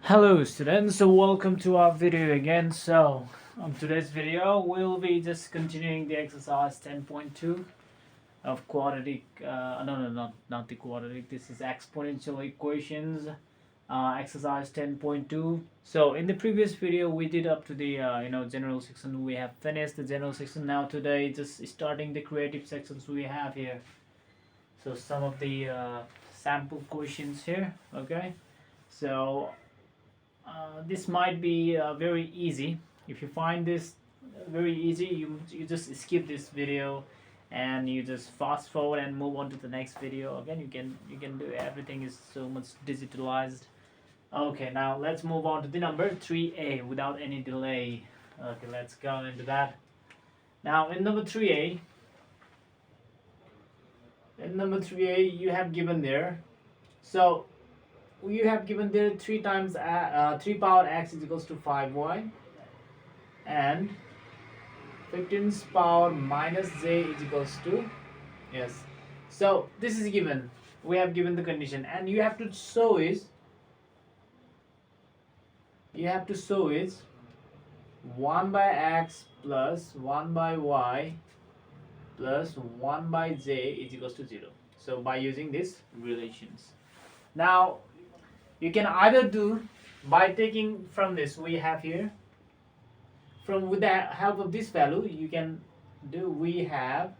Hello students, so welcome to our video again. So on today's video we'll be just continuing the exercise 10.2 of quadratic not the quadratic, this is exponential equations, exercise 10.2. So in the previous video we did up to the general section. We have finished the general section. Now today just starting the creative sections we have here. So some of the sample questions here. Okay, so this might be very easy. If you find this very easy, you just skip this video and you just fast forward and move on to the next video. Again, you can do everything is so much digitalized. Okay, now let's move on to the number 3a without any delay. Okay, let's go into that. Now in number 3a, you have given there. So you have given there 3 times 3 power x is equals to 5y, and 15's power minus j is equals to, yes, so this is given. We have given the condition and you have to show is 1 by x plus 1 by y plus 1 by j is equals to 0. So by using these relations, now you can either do by taking from this we have here, from with the help of this value you can do, we have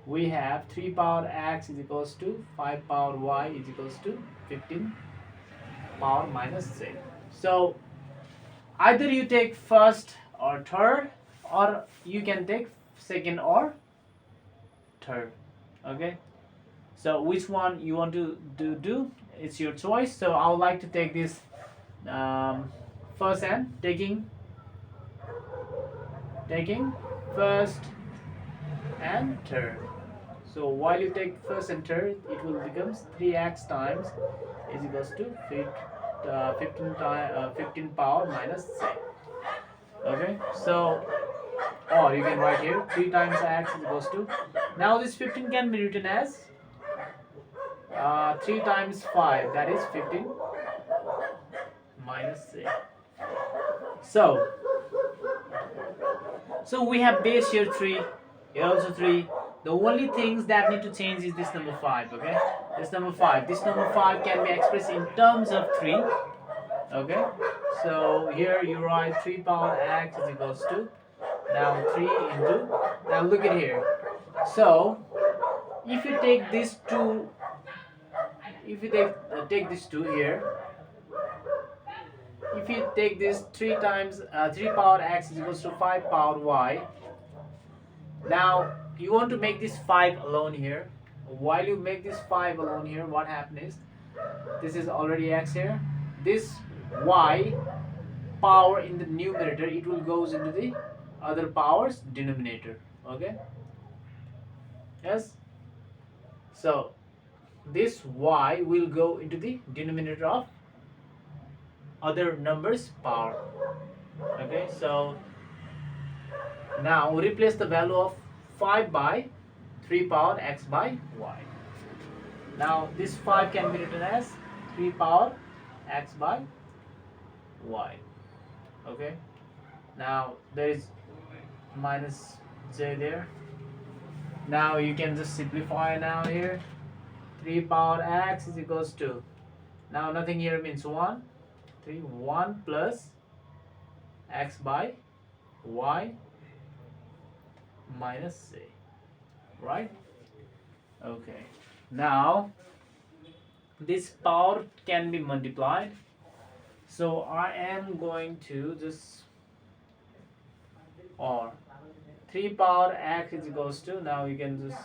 3 power x is equals to 5 power y is equals to 15 power minus j. So either you take first or third, or you can take second or third. Okay, so which one you want to do it's your choice. So I would like to take this first, and taking first and third. So while you take first and third, it will becomes 3x times is equals to 15 power minus 6. Okay, so or you can write here 3 times x is equals to, now this 15 can be written as 3 times 5, that is 15 minus 6. So we have base here 3, here also 3. The only things that need to change is this number 5. Okay, this number 5 can be expressed in terms of 3. Okay, so here you write 3 power x is equals to, now 3 into, now look at here. So if you take this 2, if you take this 2 here, if you take this 3 times 3 power x is equals to 5 power y, now you want to make this 5 alone here. While you make this 5 alone here, what happens is, this is already x here, this y power in the numerator, it will goes into the other powers denominator. Okay, yes, so this y will go into the denominator of other numbers power. Okay, so now replace the value of 5 by 3 power x by y. Now this 5 can be written as 3 power x by y. Okay, now there is minus j there. Now you can just simplify now here. 3 power x is equals to, now nothing here means 1, 1 plus x by y minus j, right? Okay, now this power can be multiplied, so I am going to just, or 3 power x is equals to, now you can just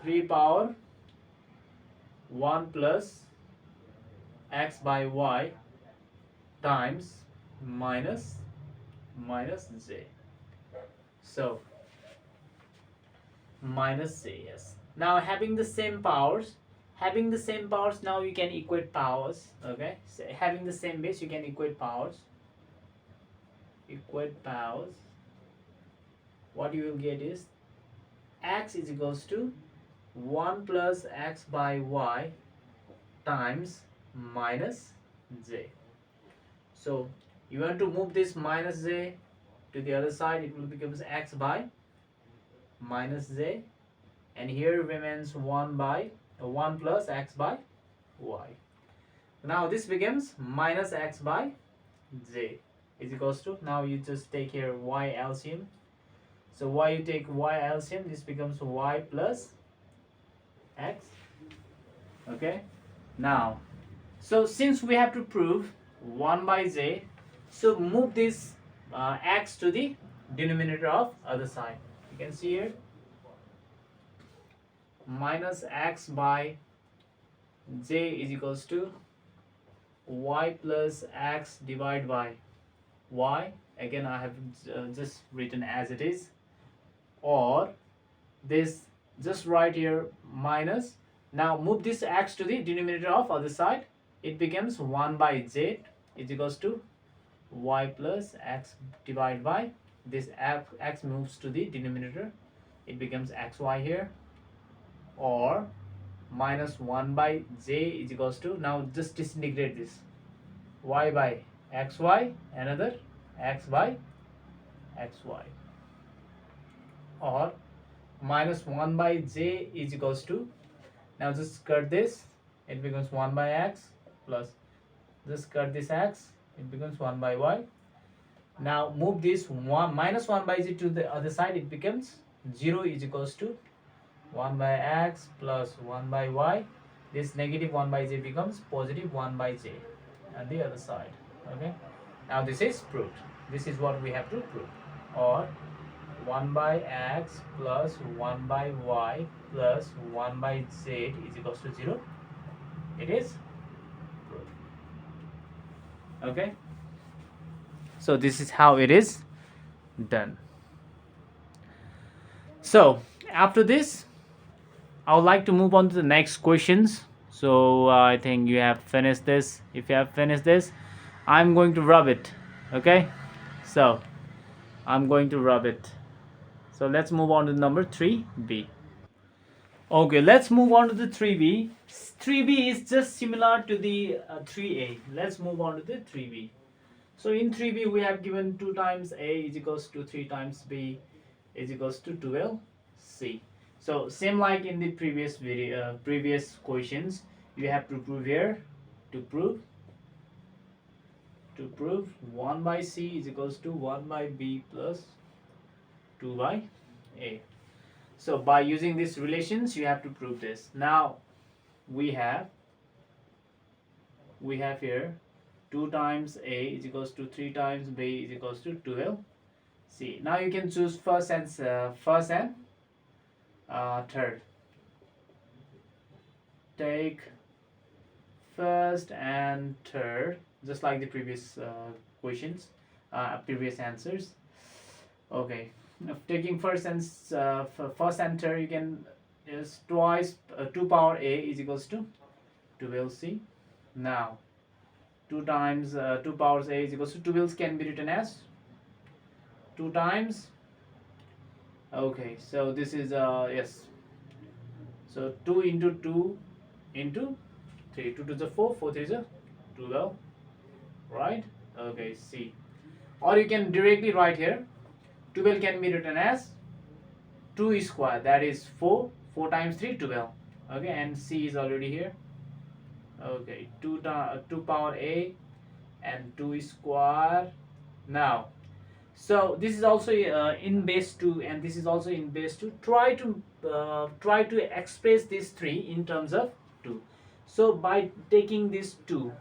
3 power 1 plus x by y times minus j. So minus j, yes. Now having the same powers, now you can equate powers. Okay, so having the same base you can equate powers. What you will get is x is equals to 1 plus x by y times minus j. So you want to move this minus j to the other side, it will become x by minus j, and here remains 1 plus x by y. Now this becomes minus x by j is equals to, now you just take here y LCM. So y, you take y LCM, this becomes y plus x. Okay, now so since we have to prove 1 by j, so move this x to the denominator of other side. You can see here minus x by j is equals to y plus x divided by y. Again I have just written as it is, or this just right here minus, now move this x to the denominator of other side, it becomes 1 by z is equals to y plus x divided by this x moves to the denominator, it becomes xy here, or minus 1 by j is equals to, now just disintegrate this, y by xy, another x by xy, or minus 1 by j is equals to, now just cut this, it becomes 1 by x, plus just cut this x, it becomes 1 by y. Now move this minus 1 by j to the other side, it becomes 0 is equals to 1 by x plus 1 by y. This negative 1 by j becomes positive 1 by j on the other side. Okay, now this is proved. This is what we have to prove. Or 1 by x plus 1 by y plus 1 by z is equals to 0. It is proved. Okay, so this is how it is done. So after this I would like to move on to the next questions. So I think you have finished this. If you have finished this, I'm going to rub it. Okay, so I'm going to rub it. So let's move on to number 3b. Okay, let's move on to the 3b. 3b is just similar to the 3a. Let's move on to the 3b. So in 3b we have given 2 times a is equals to 3 times b is equals to 12c. So same like in the previous video, previous questions, you have to prove here, to prove 1 by c is equals to 1 by b plus 2 by a. So by using these relations you have to prove this. Now we have here 2 times a is equals to 3 times b is equals to 12c. Now you can choose first and third. Take first and third, just like the previous questions, previous answers. Okay, taking first and third, you can is twice 2 power a is equals to 12c. Now 2 times 2 powers a is equals to 12 can be written as 2 times. Okay, so this is yes, so 2 into 2 into 3, 2 to the 4, 4 3 is a 12, right? Okay, C. Or you can directly write here 12 can be written as 2 square, that is 4, 4 times 3 12. Okay, and C is already here. Okay, 2 power a and 2 square. Now so this is also in base 2 and this is also in base 2. Try to express these 3 in terms of 2. So by taking this 2,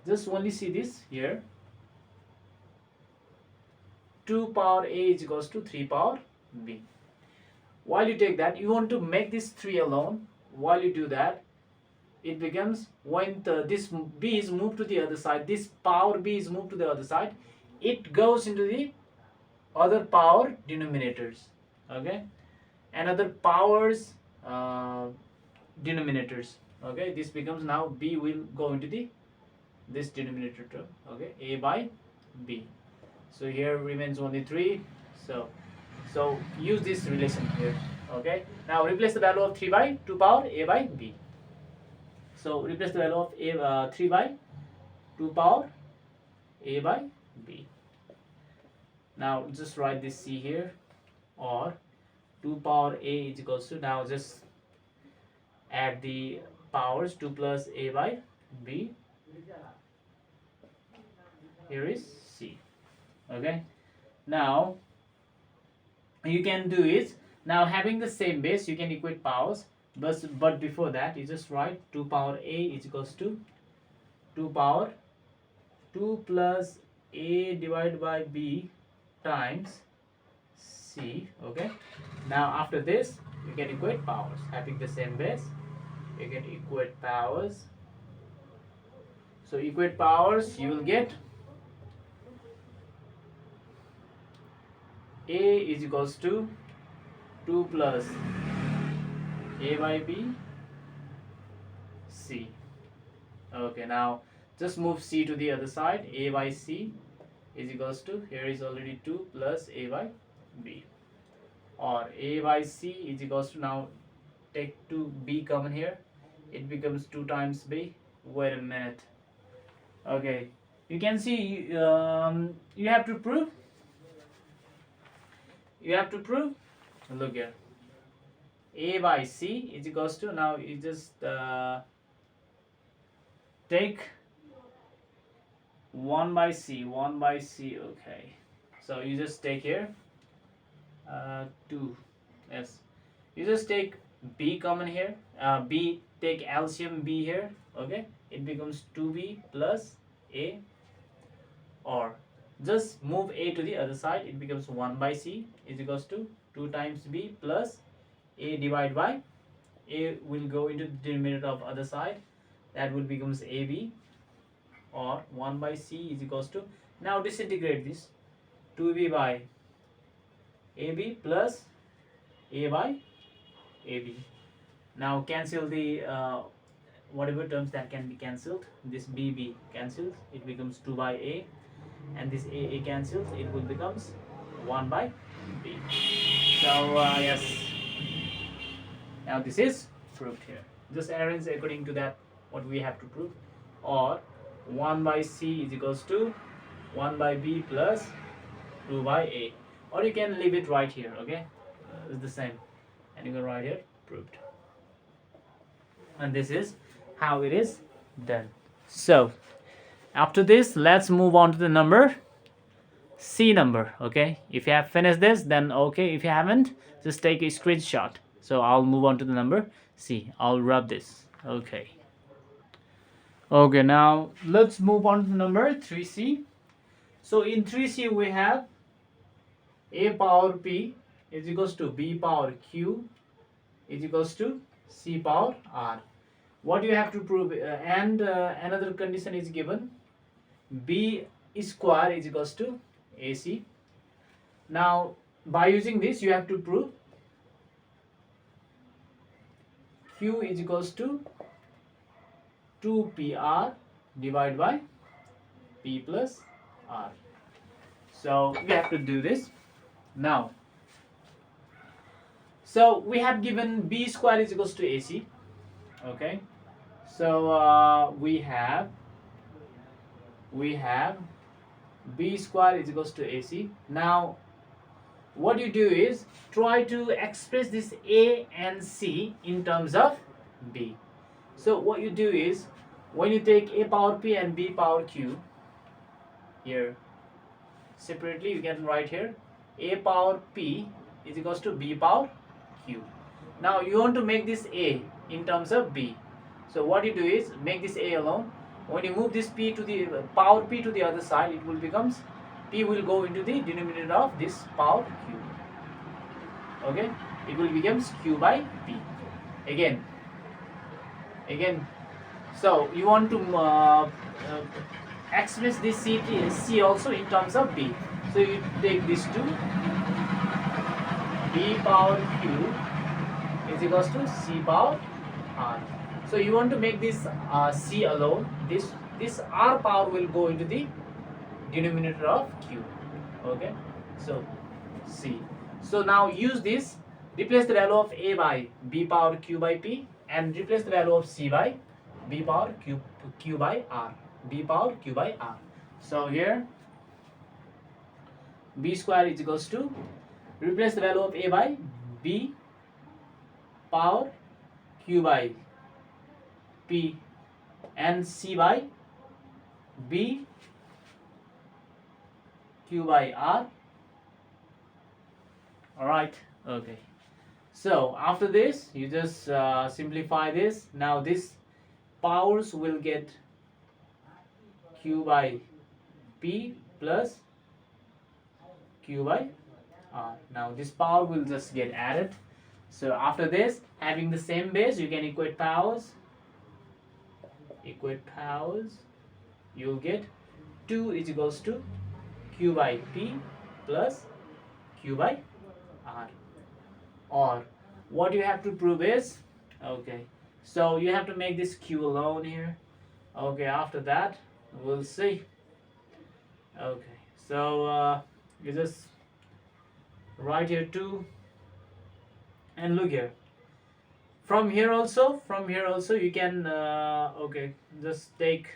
just only see this here, 2 power a is equals to 3 power b. While you take that, you want to make this 3 alone. While you do that, it becomes, when this b is moved to the other side, this power b is moved to the other side, it goes into the other power denominators. Okay, and other powers denominators. Okay, this becomes, now b will go into the this denominator term. Okay, a by b. So here remains only 3. So use this relation here. Okay, now replace the value of 3 by 2 power a by b. So replace the value of a 3 by 2 power a by b. Now just write this c here, or 2 power a is equals to, now just add the powers, 2 plus a by b, here is c. Okay, now you can do is, now having the same base you can equate powers, but before that you just write 2 power a is equals to 2 power 2 plus a divided by b times c. Okay, now after this you can equate powers, having the same base you can equate powers. So equate powers, you will get a is equals to 2 plus a by b c. Okay, now just move c to the other side, a by c is equals to, here is already 2 plus a by b, or a by c is equals to, now take 2b common here, it becomes 2 times b. Wait a minute. Okay, you can see, you have to prove, look here, a by c is equals to, now you just take 1 by c. Okay, so you just take here 2, yes, you just take b common here, b, take LCM b here. Okay, it becomes 2b plus a, or just move a to the other side, it becomes 1 by c is equals to 2 times b plus a divided by, a will go into the denominator of other side, that will becomes ab, or 1 by c is equals to, now disintegrate this, 2b by ab plus a by ab. Now cancel the whatever terms that can be cancelled, this bb cancels, it becomes 2 by a, and this a cancels, it will becomes 1 by b. So yes, now this is proved here. Just arrange according to that what we have to prove, or 1 by c is equals to 1 by b plus 2 by a, or you can leave it right here. Okay, it's the same, and you can write here proved, and this is how it is done. So after this, let's move on to the number c number. Okay, if you have finished this, then okay, if you haven't, just take a screenshot. So I'll move on to the number c. I'll rub this. Okay, now let's move on to the number 3c. So in 3c we have a power p is equals to b power q is equals to c power r. What you have to prove, and another condition is given, b square is equals to ac. Now by using this you have to prove q is equals to 2pr divided by p plus r. So we have to do this now. So we have given b square is equals to ac. Okay, so we have b square is equals to ac. Now what you do is try to express this a and c in terms of b. So what you do is, when you take a power p and b power q here separately, you can write here a power p is equals to b power q. Now you want to make this a in terms of b. So what you do is make this a alone. When you move this p to the power p to the other side, it will becomes, p will go into the denominator of this power q. Okay, it will becomes q by p. Again. So you want to express this c also in terms of b. So you take this to b power q is equals to c power r. So you want to make this c alone. This r power will go into the denominator of q. Okay, so c. So now use this, replace the value of a by b power q by p, and replace the value of c by b power q by r. b power q by r. So here b square is equals to, replace the value of a by b power q by p and c by b q by r. Alright, okay. So after this you just simplify this. Now this powers will get q by p plus q by r. Now this power will just get added. So after this, having the same base, you can equate powers. You'll get 2 is equals to q by p plus q by r. Or what you have to prove is, okay, so you have to make this q alone here. Okay, after that we'll see. Okay, so you just write here 2, and look here, from here also you can okay, just take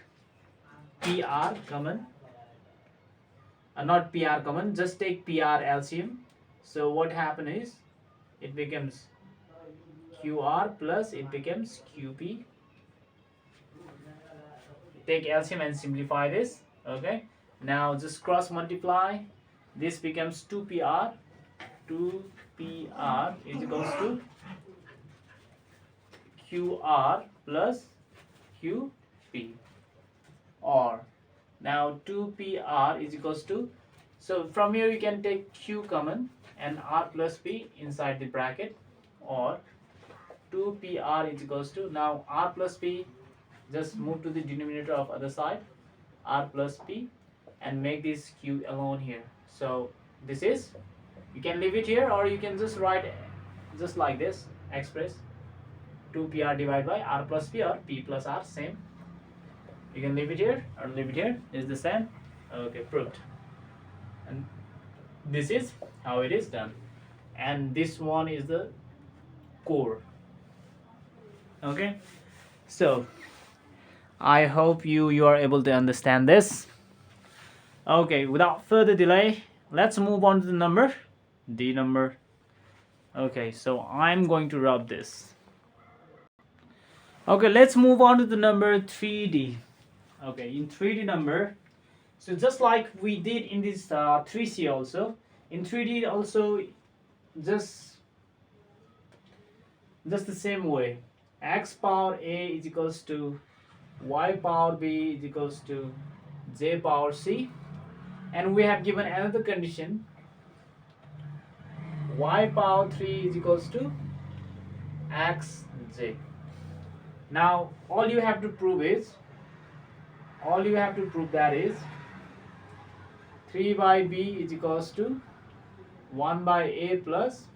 pr common, not pr common, just take pr LCM. So what happen is, it becomes qr plus it becomes qp. Take LCM and simplify this. Okay, now just cross multiply, this becomes 2pr. 2pr is equals to qr plus qp. Or now 2pr is equals to, so from here you can take q common and r plus p inside the bracket. Or 2pr is equals to, now r plus p, just move to the denominator of other side, r plus p, and make this q alone here. So this is, you can leave it here, or you can just write just like this, express 2pr divided by r plus p, or p plus r, same. You can leave it here or leave it here, is the same. Okay, proved. And this is how it is done. And this one is the core. Okay, so I hope you are able to understand this. Okay, without further delay, let's move on to the number D number. Okay, so I'm going to rub this. Okay, let's move on to the number 3D. Okay, in 3D number, so just like we did in this 3C also, in 3D also just the same way. X power a is equals to y power b is equals to j power c, and we have given another condition, y power 3 is equals to xj. Now all you have to prove that is 3 by b is equals to 1 by a plus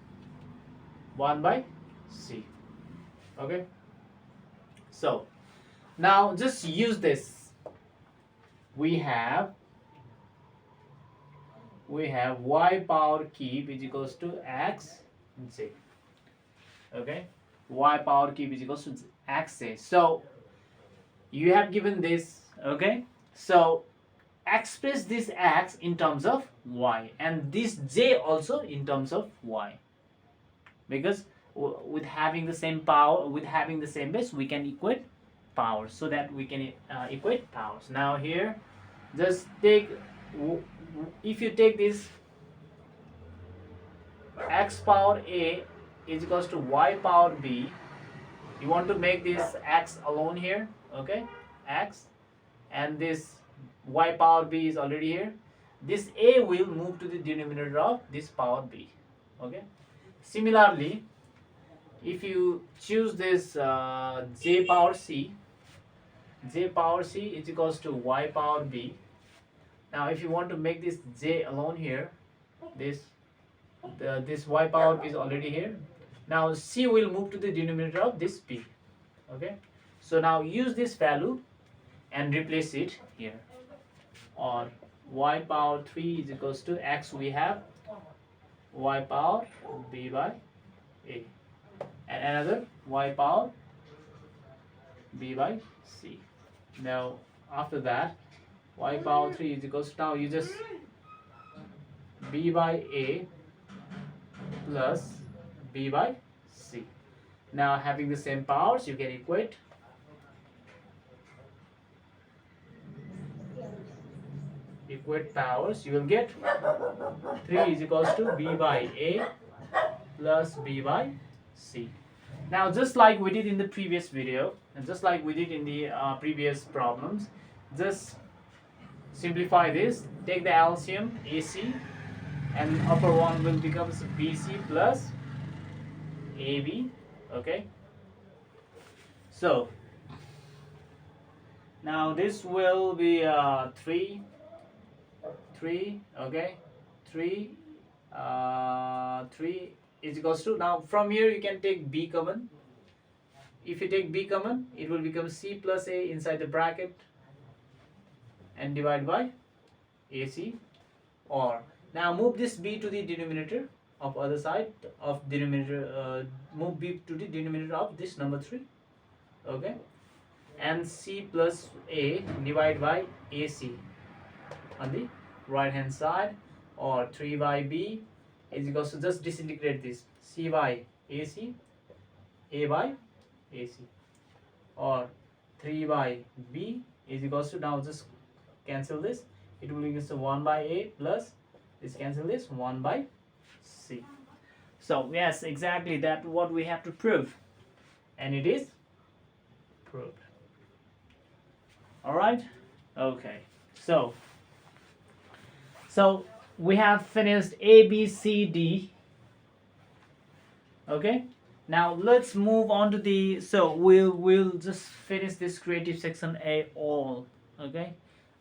1 by c. Okay, so now just use this. We have y power cube is equals to xj. Okay, y power cube is equals to xj. So you have given this. Okay, so express this x in terms of y, and this j also in terms of y, because with having the same power, with having the same base, we can equate powers, so that we can equate powers. Now here, just take, if you take this x power a is equals to y power b, you want to make this x alone here. Okay, x, and this y power b is already here. This a will move to the denominator of this power b. Okay, similarly, if you choose this j power c is equals to y power b. Now if you want to make this j alone here, this y power b is already here. Now c will move to the denominator of this p. Okay, so now use this value and replace it here. Or y power 3 is equals to x, we have y power b by a, and another y power b by c. Now after that y power 3 is equals to, now you just b by a plus b by c. Now having the same powers, you can equate powers. You will get 3 is equals to b by a plus b by c. Now just like we did in the previous video, and just like we did in the previous problems, just simplify this. Take the LCM AC, and upper one will become BC plus AB. Okay. So now this will be 3, okay, 3 3 is equals to, now from here you can take B common. If you take B common, it will become C plus A inside the bracket and divide by AC. Or now move this B to the denominator of other side of denominator, move B to the denominator of this number 3, okay, and C plus A divide by AC on the right hand side, or 3 by B is equals to, just disintegrate this, C by AC, A by AC, or 3 by B is equals to, now just cancel this, it will be equals to 1 by A plus this, cancel this, 1 by C. So yes, exactly that what we have to prove, and it is proved. All right, okay, so we have finished A, B, C, D. Okay, now let's move on to the, so we'll just finish this creative section A all. Okay,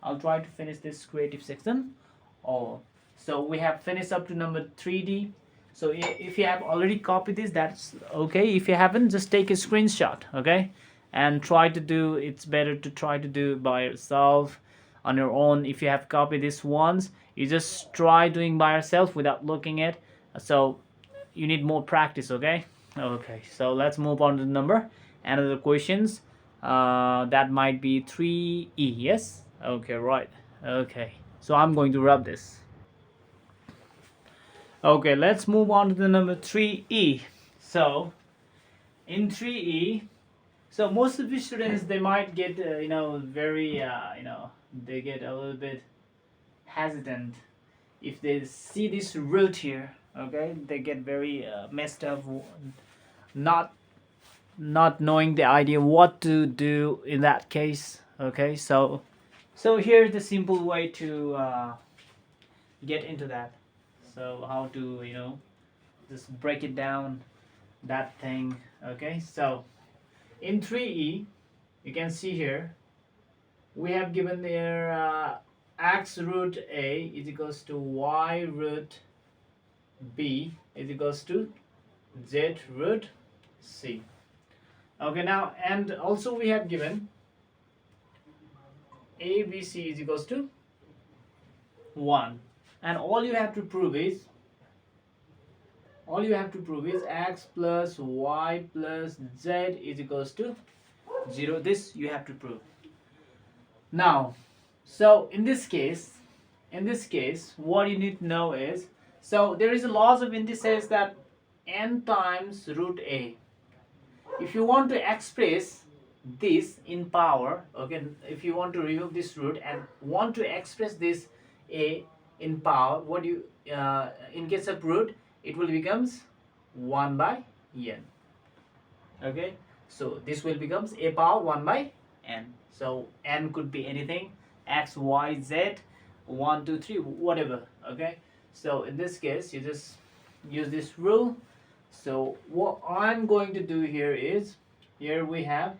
I'll try to finish this creative section all. So we have finished up to number 3D. So if you have already copied this, that's okay. If you haven't, just take a screenshot, okay, and try to do, it's better to try to do by yourself on your own. If you have copied this once, you just try doing by yourself without looking at, so you need more practice, okay. Okay, so let's move on to the number and other questions. That might be 3E. Yes, okay, right. Okay, so I'm going to rub this. Okay, let's move on to the number 3E. So in 3E, so most of the students, they might get very they get a little bit hesitant if they see this root here. Okay, they get very messed up, not knowing the idea what to do in that case. Okay, so here's the simple way to get into that. So how to just break it down, that thing. Okay, so in 3E, you can see here we have given there x root A is equals to y root B is equals to z root C. Okay, now, and also we have given ABC is equals to 1, and all you have to prove is x plus y plus z is equals to 0. This you have to prove. Now, so in this case, what you need to know is, so there is a laws of indices that n times root A. If you want to express this in power, okay, if you want to remove this root and want to express this A in power, what you in case of root, it will becomes 1 by n. Okay, so this will becomes A power 1 by n. So n could be anything, x, y, z, 1, 2, 3, whatever. Okay, so in this case you just use this rule. So what I'm going to do here is, here we have,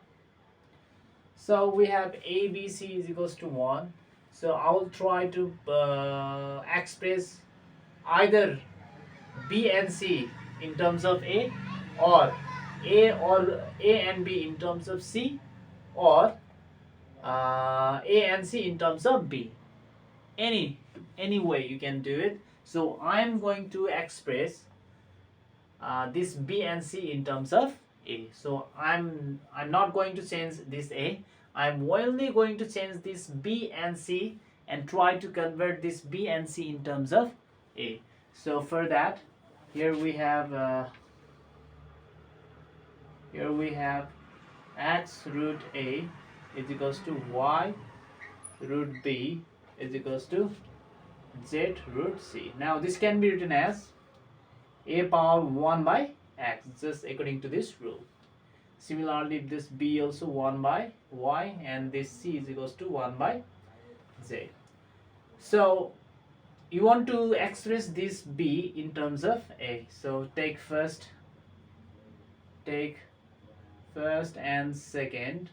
so we have ABC is equals to 1. So I will try to express either B and C in terms of A, or A and B in terms of C, or A and C in terms of B. Any way you can do it. So I'm going to express this B and C in terms of A. So I'm not going to change this A. I'm only going to change this B and C and try to convert this B and C in terms of A. So for that, here we have x root A is equals to y root B is equals to z root C. Now this can be written as a power 1 by x, just according to this rule. Similarly, this b also 1 by y, and this c is equals to 1 by z. So you want to express this b in terms of a. So take first and second.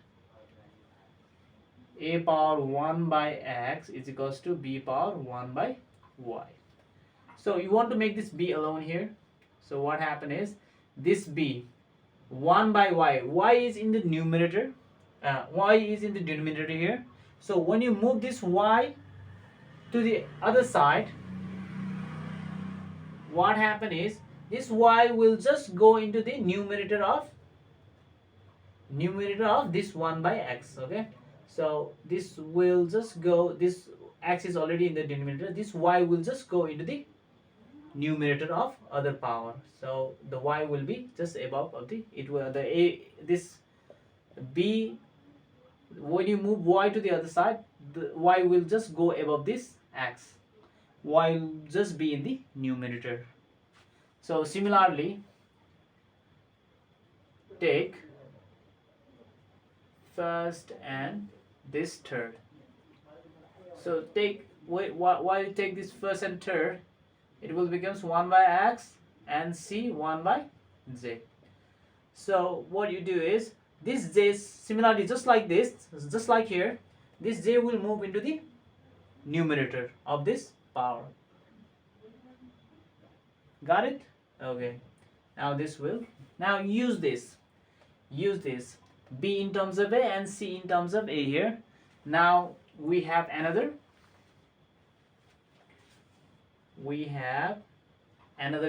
A power 1 by x is equals to b power 1 by y. So you want to make this b alone here. So what happened is this b 1 by y is in the numerator, y is in the denominator here. So when you move this y to the other side, what happened is this y will just go into the numerator of this 1 by x. Okay, so this will just go, this x is already in the denominator, this y will just go into the numerator of other power. So the y will be just above of the, it will the a, this b, when you move y to the other side, the y will just go above this x, y will just be in the numerator. So similarly, take first and this third. So take, while you take this first and third, it will becomes 1 by x and c 1 by z. So what you do is this j, similarly just like this, just like here, this j will move into the numerator of this power. Got it? Okay. Now this will, now use this b in terms of a and c in terms of a here. Now we have another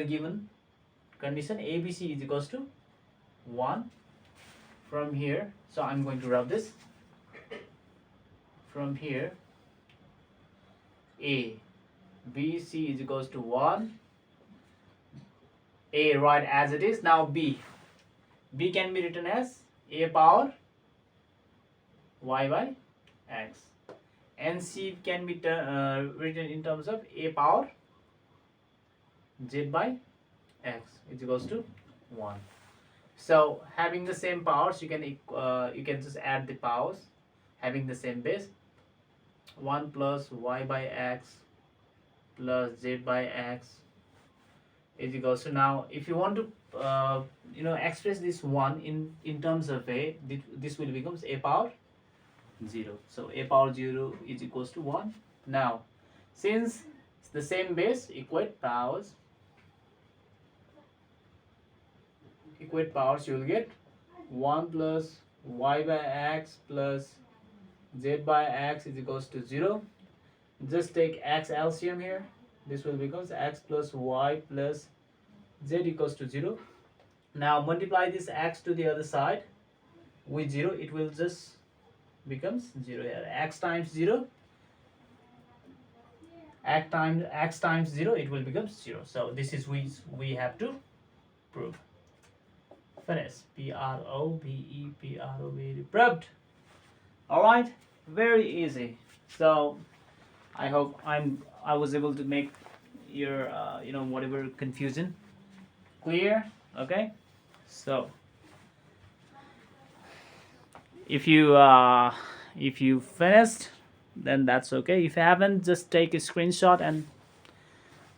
given condition, abc is equals to 1 from here. So I'm going to rub this from here, a b c is equals to 1, a right as it is. Now b can be written as a power y by x, and c can be written in terms of a power z by x is equals to 1. So having the same powers, you can just add the powers having the same base. 1 plus y by x plus z by x is equals to, now if you want to express this 1 in terms of a, this will becomes a power 0. So a power 0 is equals to 1. Now since it's the same base, equate powers, you will get 1 plus y by x plus z by x is equals to 0. Just take x LCM here, this will becomes x plus y plus z equals to 0. Now multiply this x to the other side with 0, it will just becomes 0 here. X times 0, x times 0, it will become 0. So this is we have to prove. Finish. P-R-O-V-E-P-R-O-V-E, proved. Alright, very easy. So I hope I was able to make your whatever confusion clear. Okay, so if you finished, then that's okay. If you haven't, just take a screenshot and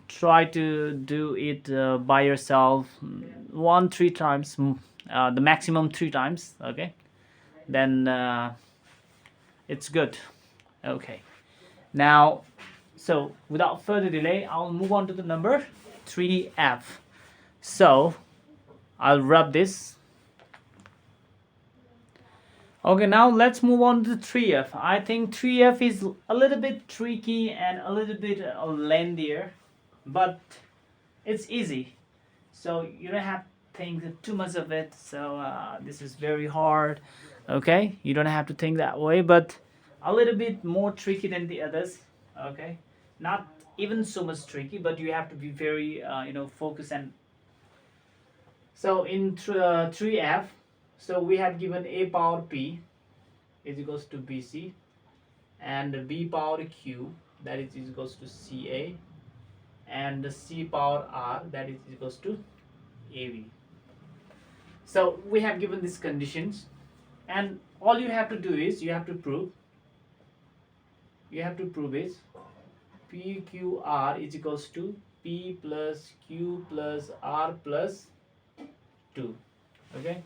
try to do it by yourself 1-3 times, the maximum 3 times. Okay, then it's good. Okay, now so without further delay, I'll move on to the number 3f. So I'll rub this. Okay, now let's move on to 3f. I think 3f is a little bit tricky and a little bit lengthier, but it's easy, so you don't have to think too much of it. So this is very hard. Okay, you don't have to think that way, but a little bit more tricky than the others. Okay, not even so much tricky, but you have to be very focused. And so in 3f, so we have given a power p is equals to bc, and b power q, that is equals to ca, and c power r, that is equals to ab. So we have given these conditions, and all you have to do is you have to prove is PQR is equals to P plus Q plus R plus 2. Okay,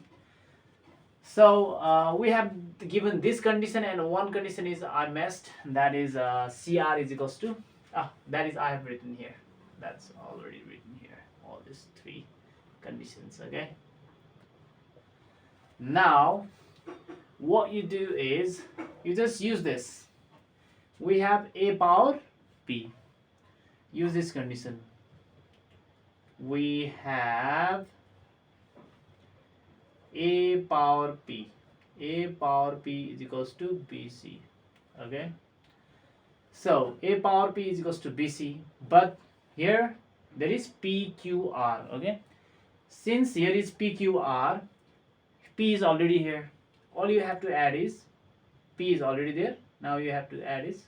so we have given this condition, and one condition is I missed, that is CR is equals to that is I have written here, that's already written here, all these three conditions. Okay, now what you do is you just use this. We have a power p, use this condition. We have a power p, a power p is equals to bc. Okay, so a power p is equals to bc, but here there is pqr. Okay, since here is pqr, p is already here, all you have to add is p is already there, now you have to add is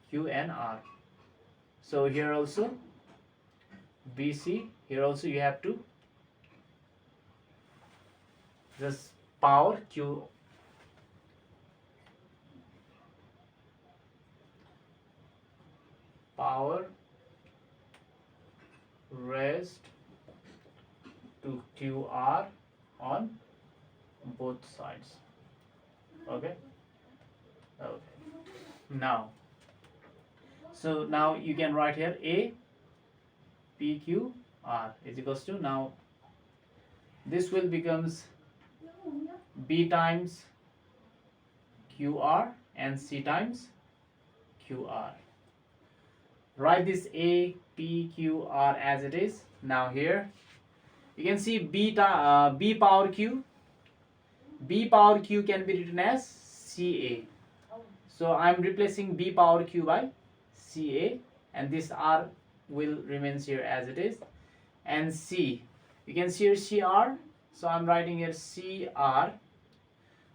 q and r. So here also bc, here also you have to just power q, power raised to qr on both sides. Okay, now so now you can write here a pqr is equals to, now this will becomes b times qr and c times qr. Write this a pqr as it is. Now here you can see b power q, b power q can be written as ca, so I'm replacing b power q by ca, and this r will remains here as it is. And c, you can see here cr, so I'm writing here cr.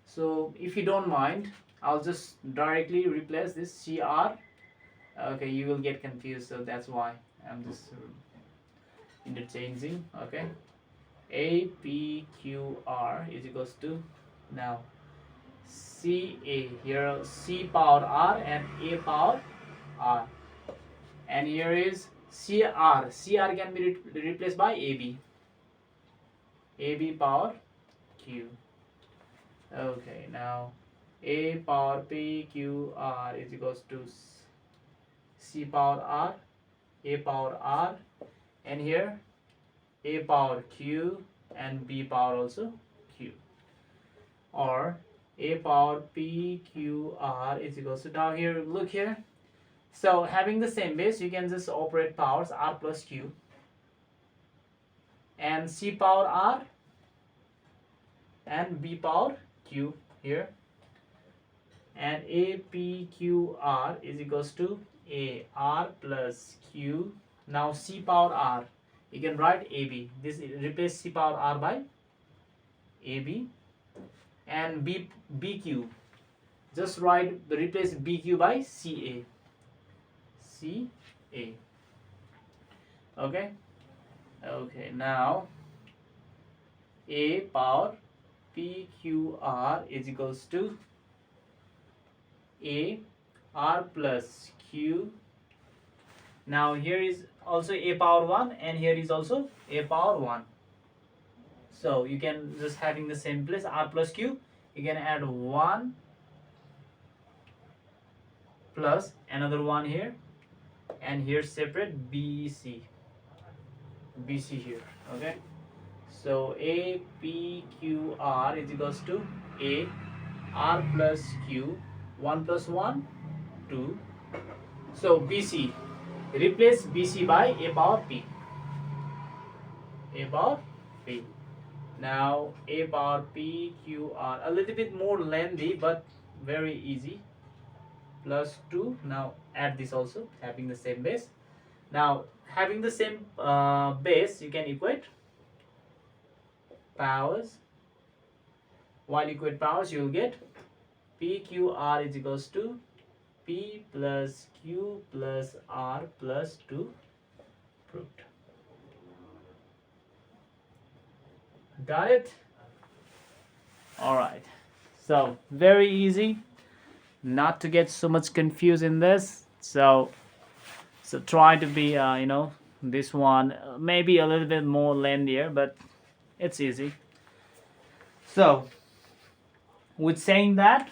So if you don't mind, I'll just directly replace this cr. Okay, you will get confused, so that's why I'm just interchanging. Okay, a p q r is equals to, now ca, here c power r and a power r, and here is cr can be replaced by ab power q. Okay, now a power p q r is equals to c power r, a power r, and here a power q and b power also q, or a power p q r is equals to, now here look here, so having the same base you can just operate powers r plus q, and c power r and b power q here, and a p q r is equals to a r plus q. Now c power r, you can write ab, this replace c power r by ab, and bq, just write replace bq by ca. Okay, now a power pqr is equals to a r plus q. Now here is also a power 1, and here is also a power 1, so you can just having the same place r plus q, you can add 1 plus another 1 here, and here separate bc here. Okay, so a p q r is equals to a r plus q, 1 plus 1 2, so bc, replace bc by a power p, Now a power p q r, a little bit more lengthy but very easy, plus 2. Now add this also, having the same base. Now having the same base, you can equate powers. While equate powers, you will get PQR is equals to P plus Q plus R plus 2 proved. Got it? Alright. So very easy. Not to get so much confused in this. So try to be this one maybe a little bit more lengthier, but it's easy. So with saying that,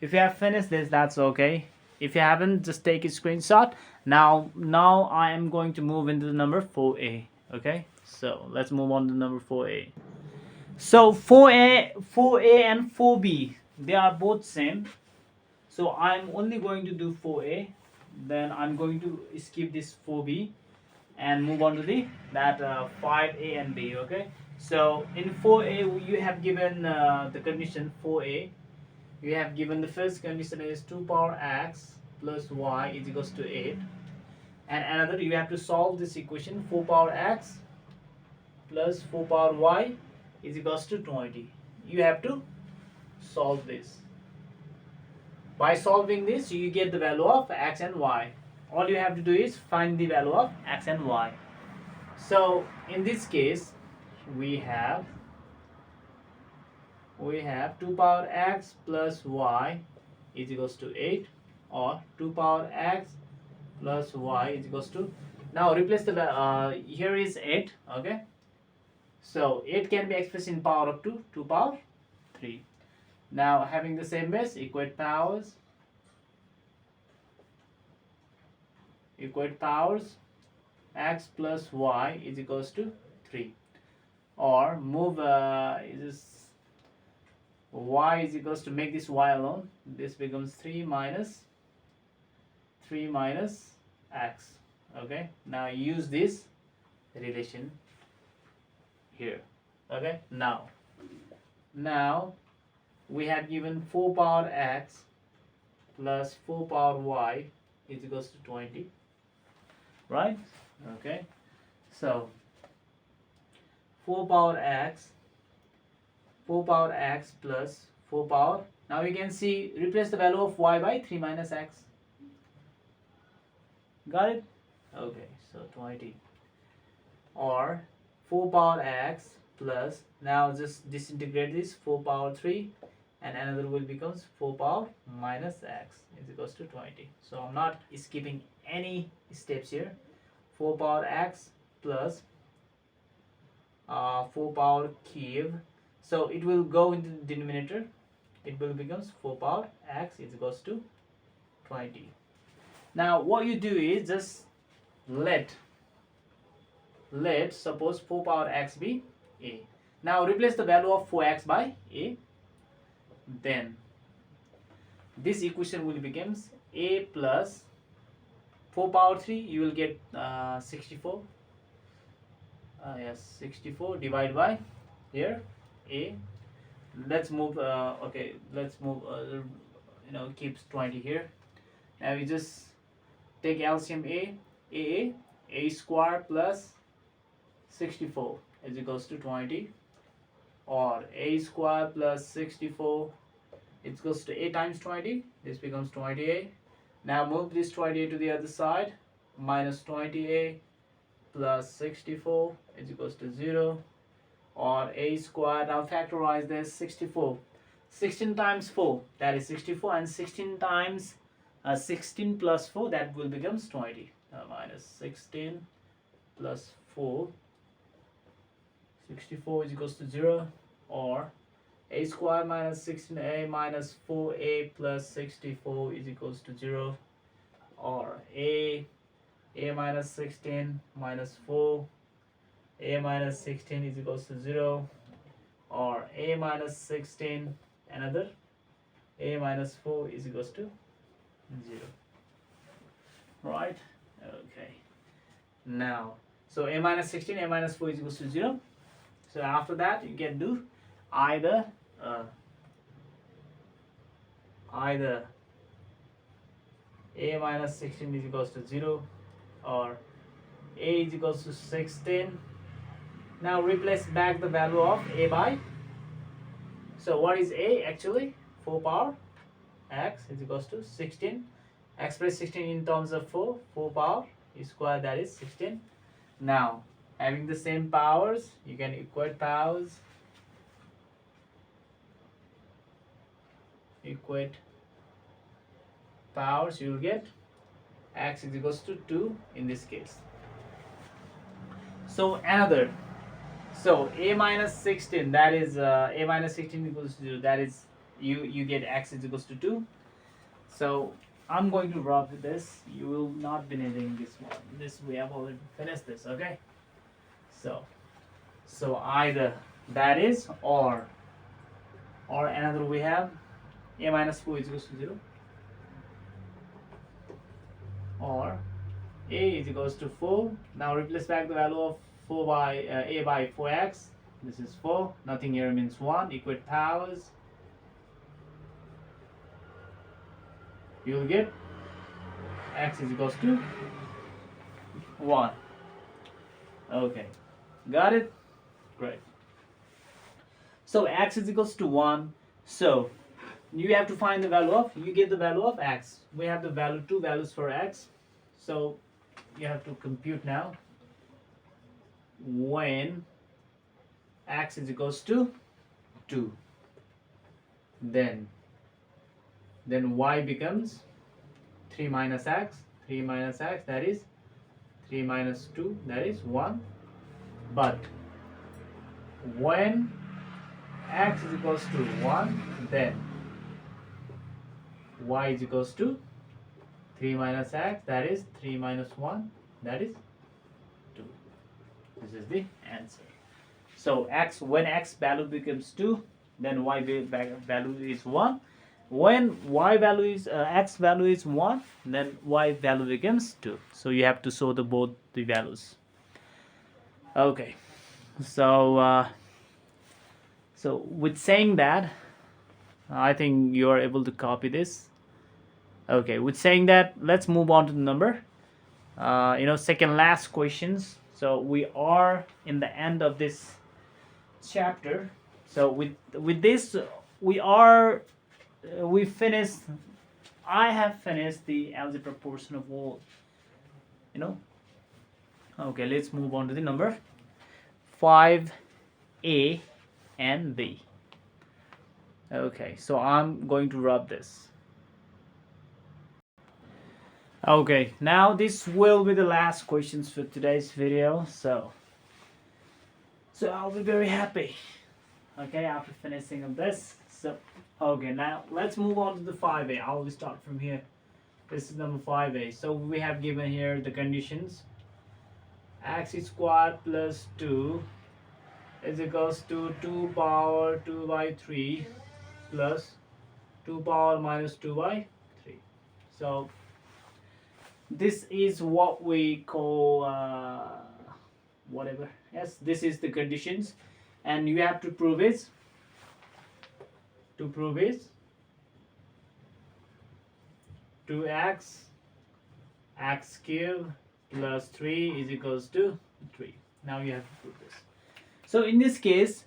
if you have finished this, that's okay. If you haven't, just take a screenshot. Now I am going to move into the number 4a. Okay, so let's move on to number 4a. So 4a and 4b, they are both same. So I'm only going to do 4a, then I'm going to skip this 4b and move on to the 5a and b. Okay, so in 4a you have given the condition 4a. You have given the first condition is 2 power x plus y is equals to 8, and another, you have to solve this equation 4 power x plus 4 power y is equals to 20. You have to solve this. By solving this, you get the value of x and y. All you have to do is find the value of x and y. So in this case, we have 2 power x plus y is equals to 8, or 2 power x plus y is equals to, now replace the here is 8. Okay, so 8 can be expressed in power up to 2 power 3. Now having the same base, equate powers x plus y is equals to 3, or move is y is equals to, make this y alone, this becomes 3 minus x. Okay, now use this relation here. Okay, now we have given 4 power x plus 4 power y is equals to 20, right? Okay, so 4 power x plus 4 power, now you can see, replace the value of y by 3 minus x. Got it? Okay, so 20, or 4 power x plus, now just disintegrate this, 4 power 3, and another will becomes 4 power minus x is equals to 20. So I'm not skipping any steps here. 4 power x plus 4 power cube, so it will go into the denominator, it will becomes 4 power x is equals to 20. Now what you do is just let suppose 4 power x be a. Now replace the value of 4x by a, then this equation will becomes a plus 4 power 3, you will get 64. Yes, 64 divided by here a. Let's move okay, let's move keeps 20 here. Now we just take LCM a square plus 64 is equals to 20, or a square plus 64 is equals to a times 20, this becomes 20a. Now move this 20a to the other side, minus 20a plus 64 is equals to 0, or a square, now factorize this, 64, 16 times 4, that is 64, and 16 times 16 plus 4, that will becomes 20, minus 16 plus 4, 64 is equals to 0, or a square minus 16a minus 4a plus 64 is equals to 0, or a minus 16 minus 4, a minus 16 is equals to 0, or a minus 16, another a minus 4 is equals to 0, right? Okay, now so a minus 16, a minus 4 is equals to 0. So after that you can do either either a minus 16 is equals to 0 or a is equals to 16. Now replace back the value of a by, so what is a actually? 4 power x is equals to 16. Express 16 in terms of 4 power square, that is 16. Now having the same powers, you can equate powers, you will get x is equals to 2 in this case. So another, so a minus 16, that is a minus 16 equals to 0, that is you get x is equals to 2. So I'm going to rub this. You will not be needing this one. This we have already finished this. Okay. So either that is or another we have a minus 4 is equals to 0 or a is equals to 4. Now replace back the value of 4 by a by 4x. This is 4. Nothing here means 1. Equate powers. You will get x is equals to 1. Okay, got it? Great. So x is equals to 1. So you have to find the value of, you get the value of x. We have the value, 2 values for x. So you have to compute now. When x is equals to 2, then y becomes 3 minus x, that is 3 minus 2, that is 1. But when x is equals to 1, then y is equals to 3 minus x, that is 3 minus 1, that is 2. This is the answer. So when x value becomes 2, then y value is 1. When y value is x value is 1, then y value becomes 2. So you have to show both the values. Okay. So with saying that, I think you are able to copy this. Okay, with saying that, let's move on to the number. Second last questions. So we are in the end of this chapter. So with this, I have finished the algebra portion of all. Okay, let's move on to the number 5A and B. Okay, so I'm going to rub this. Okay, now this will be the last questions for today's video. So I'll be very happy. Okay, after finishing of this. So okay, now let's move on to the 5A. I will start from here. This is number 5A. So we have given here the conditions. X squared plus 2 is equals to 2 power 2 by 3 plus 2 power minus 2 by 3. So this is what we call whatever. Yes, this is the conditions, and you have to prove it. To prove it, 2x x cubed plus 3 is equals to 3. Now you have to prove this. So in this case,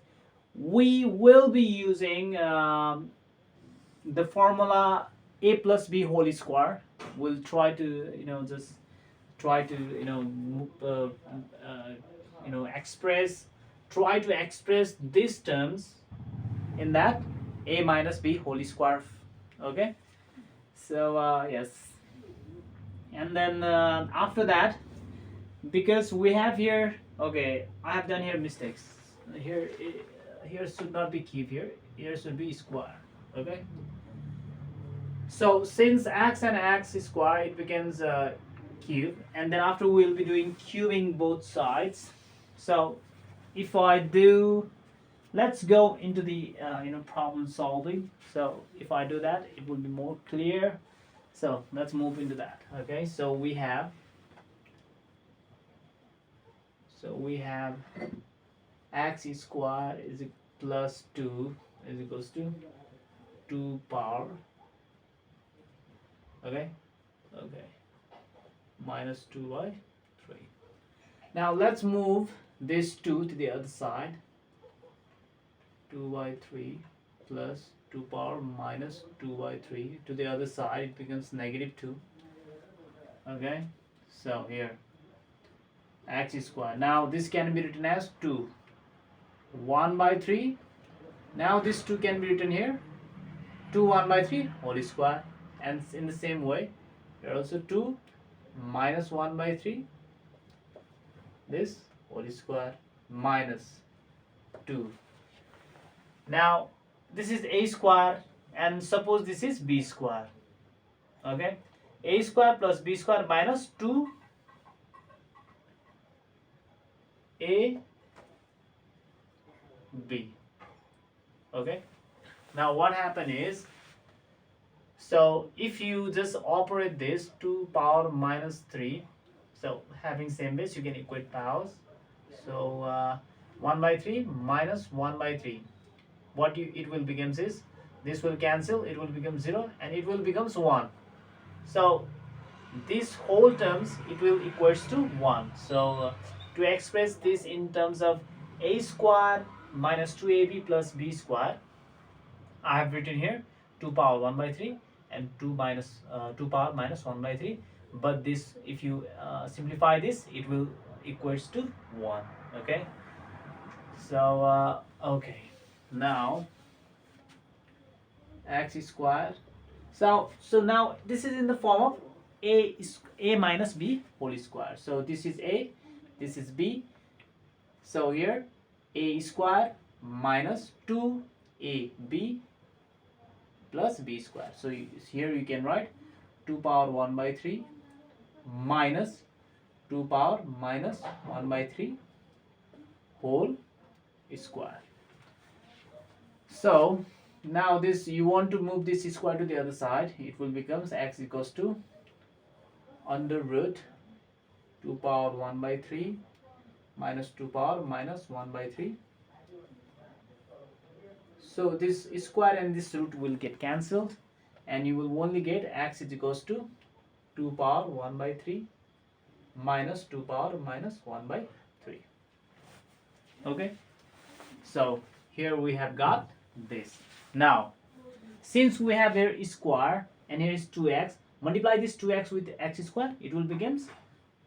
we will be using the formula a plus b whole square. We'll try to express these terms in that a minus b whole square. Okay, so yes, and then after that, because we have here, okay, I have done here mistakes. Here should not be cube, here should be square. Okay, so since x and x is square, it becomes cube, and then after we'll be doing cubing both sides. So if I do, let's go into the problem solving. So if I do that, it will be more clear. So let's move into that. Okay, so we have x square is plus 2 is equals to 2 power, okay, minus 2 by 3. Now let's move this 2 to the other side. 2 by 3 plus 2 power minus 2 by 3 to the other side, it becomes negative 2. Okay, so here x square. Now this can be written as 2 1 by 3. Now this 2 can be written here 2 1 by 3 whole square, and in the same way here also 2 minus 1 by 3 this whole square minus 2. Now this is a square, and suppose this is b square. Okay, a square plus b square minus 2 a b. Okay, now what happened is, so if you just operate this 2 power minus 3, so having same base you can equate powers. So 1 by 3 minus 1 by 3, what it will becomes is, this will cancel, it will become 0 and it will becomes 1. So this whole terms it will equals to 1. So to express this in terms of a square minus 2ab plus b square, I have written here 2 power 1 by 3 and 2 power minus 1 by 3. But this, if you simplify this, it will equals to 1. Okay, so okay, now x square. So now this is in the form of a minus b whole square. So this is a, this is b. So here a square minus 2ab plus b square. So here you can write 2 power 1 by 3 minus 2 power minus 1 by 3 whole square. So now this, you want to move this square to the other side, it will becomes x equals to under root 2 power 1 by 3 minus 2 power minus 1 by 3. So this square and this root will get cancelled, and you will only get x is equals to 2 power 1 by 3 minus 2 power minus 1 by 3. Okay, so here we have got this. Now since we have here square and here is 2x, multiply this 2x with x square, it will becomes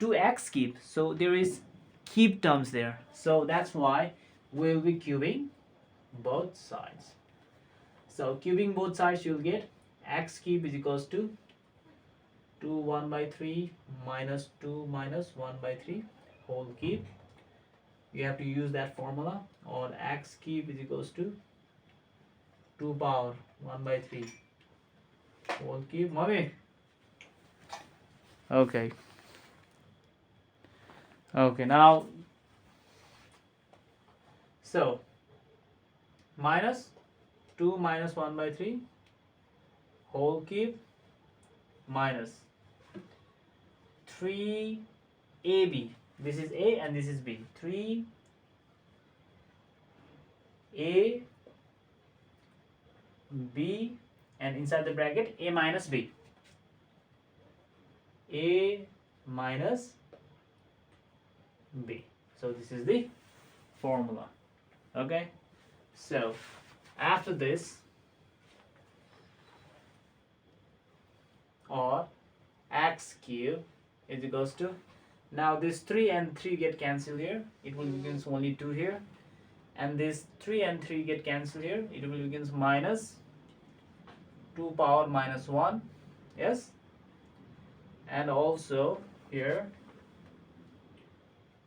2x cube. So there is cube terms there, so that's why we will be cubing both sides. So cubing both sides, you'll get x cube is equals to 2 1 by 3 minus 2 minus 1 by 3 whole cube. You have to use that formula, or x cube is equals to 2 power 1 by 3 whole cube. Mommy. Okay, now so minus 2 minus 1 by 3 whole cube minus 3ab, this is a and this is b, 3a b, and inside the bracket a minus b, a minus b. So this is the formula. Okay, so after this, or x cube is equals to, now this 3 and 3 get cancelled here, it will becomes only 2 here, and this 3 and 3 get cancelled here, it will becomes minus 2 power minus 1, yes, and also here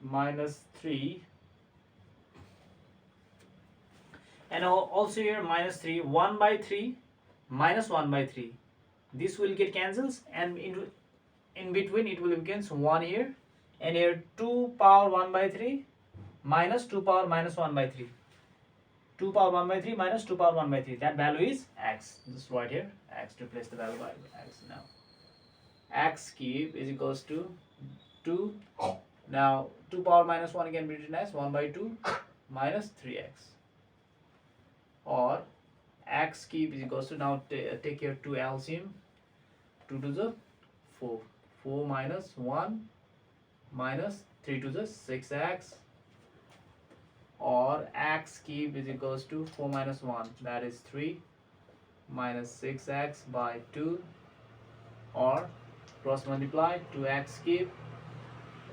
minus 3, and also here minus 3, 1 by 3 minus 1 by 3, this will get cancelled, and in between it will becomes 1 here, and here 2 power 1 by 3 minus 2 power minus 1 by 3, 2 power 1 by 3 minus 2 power 1 by 3, that value is x. Just write here x to replace the value by x. Now x cube is equals to 2, now 2 power minus 1 can be written as 1 by 2 minus 3x, or x cube is equals to, now take your 2 LCM, 2 to the 4, 4 minus 1 minus 3 to the 6x, or x cube is equals to 4 minus 1, that is 3, minus 6x by 2, or cross multiply, 2x cube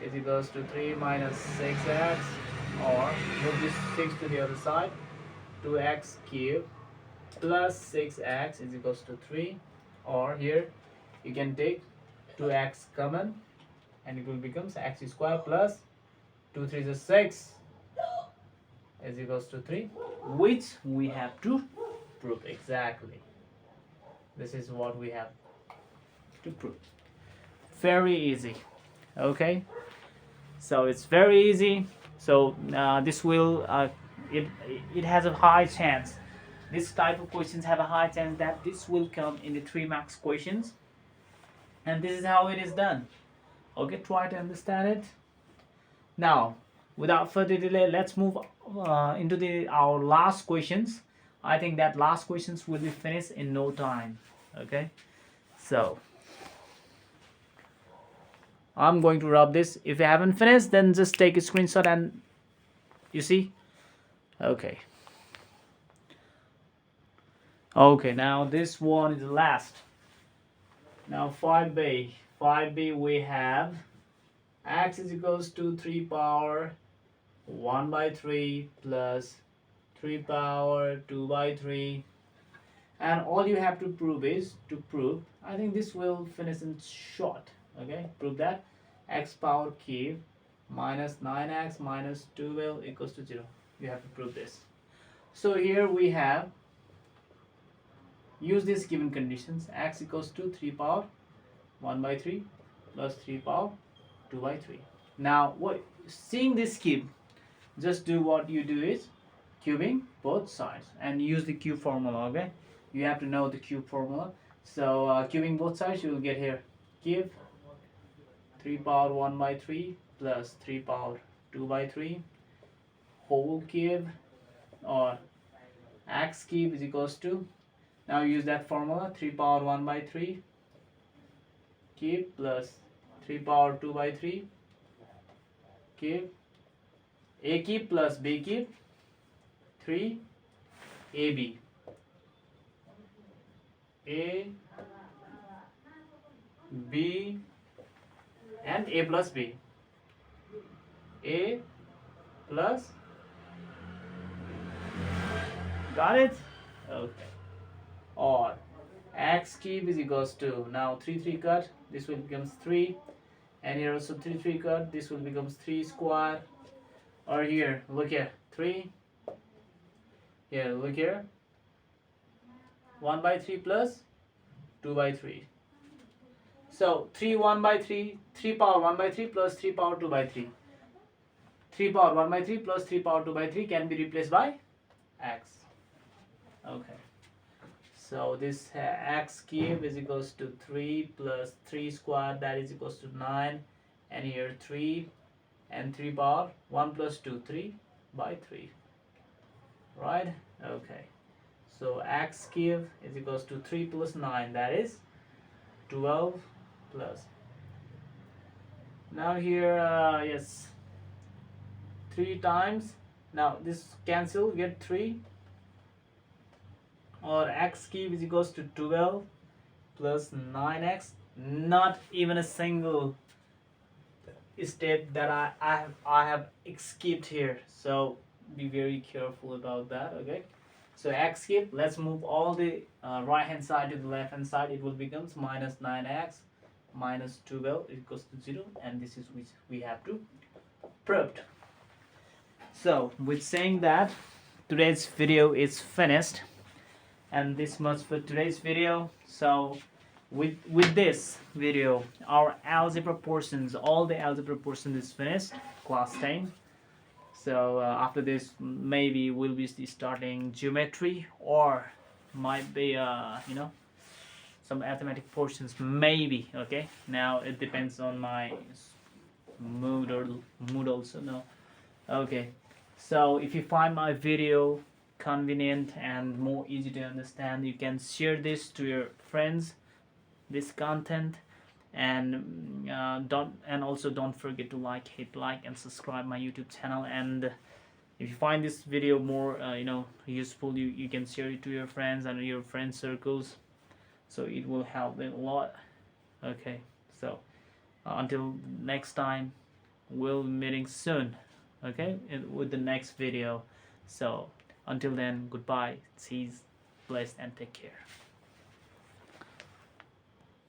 is equals to 3 minus 6x, or move this 6 to the other side, 2x cube plus 6x is equals to 3, or here you can take 2x common and it will become x square plus 2 3 is 6 is equals to 3, which we have to prove exactly. This is what we have to prove. Very easy. Okay, so it's very easy. So this will it has a high chance, this type of questions have a high chance that this will come in the 3 marks questions, and this is how it is done. Okay, try to understand it. Now without further delay, let's move into our last questions. I think that last questions will be finished in no time. Okay, so I'm going to rub this. If you haven't finished, then just take a screenshot and you see. Okay, now this one is the last. Now 5b we have x is equals to 3 power 1 by 3 plus 3 power 2 by 3, and all you have to prove is I think this will finish in short. Okay, prove that x power cube minus 9x minus 12 equals to 0. You have to prove this. So here we have use these given conditions, x equals to 3 power 1 by 3 plus 3 power 2 by 3. Now seeing this cube, just do what you do is cubing both sides and use the cube formula. Okay, you have to know the cube formula. So cubing both sides, you will get here cube 3 power 1 by 3 plus 3 power 2 by 3 whole cube, or x cube is equals to, now use that formula, 3 power 1 by 3 cube plus 3 power 2 by 3 cube, a cube plus b cube 3 ab, a b and a plus b, a plus, got it? Okay, or x cube is equals to, now 3 3 cut, this will becomes 3, and here also 3 3 cut, this will becomes 3 square, or here look here 3, here look here 1 by 3 plus 2 by 3. So 3 1 by 3, 3 power 1 by 3 plus 3 power 2 by 3. 3 power 1 by 3 plus 3 power 2 by 3 can be replaced by x. Okay. So this x cube is equals to 3 plus 3 square, that is equals to 9, and here 3 and 3 power 1 plus 2, 3 by 3. Right? Okay. So x cube is equals to 3 plus 9, that is 12 plus. Now here, yes, 3 times. Now this cancel, get 3, or x cube is equals to 12 plus 9x. Not even a single step that I have skipped here, so be very careful about that. Okay, so x cube, let's move all the right hand side to the left hand side. It will becomes minus 9x minus 12 equals to 0, and this is which we have to prove. So with saying that, today's video is finished, and this much for today's video. So with this video, our algebra portions, all the algebra portion is finished, class 10. So after this, maybe we'll be starting geometry, or might be some arithmetic portions, maybe. Okay, now it depends on my mood also. No, okay. So if you find my video convenient and more easy to understand, you can share this to your friends, this content, and also don't forget to hit like and subscribe my YouTube channel. And if you find this video more useful, you can share it to your friends and your friend circles, so it will help them a lot. Okay, so until next time, we'll be meeting soon, okay, with the next video. So until then, goodbye, see, blessed, and take care.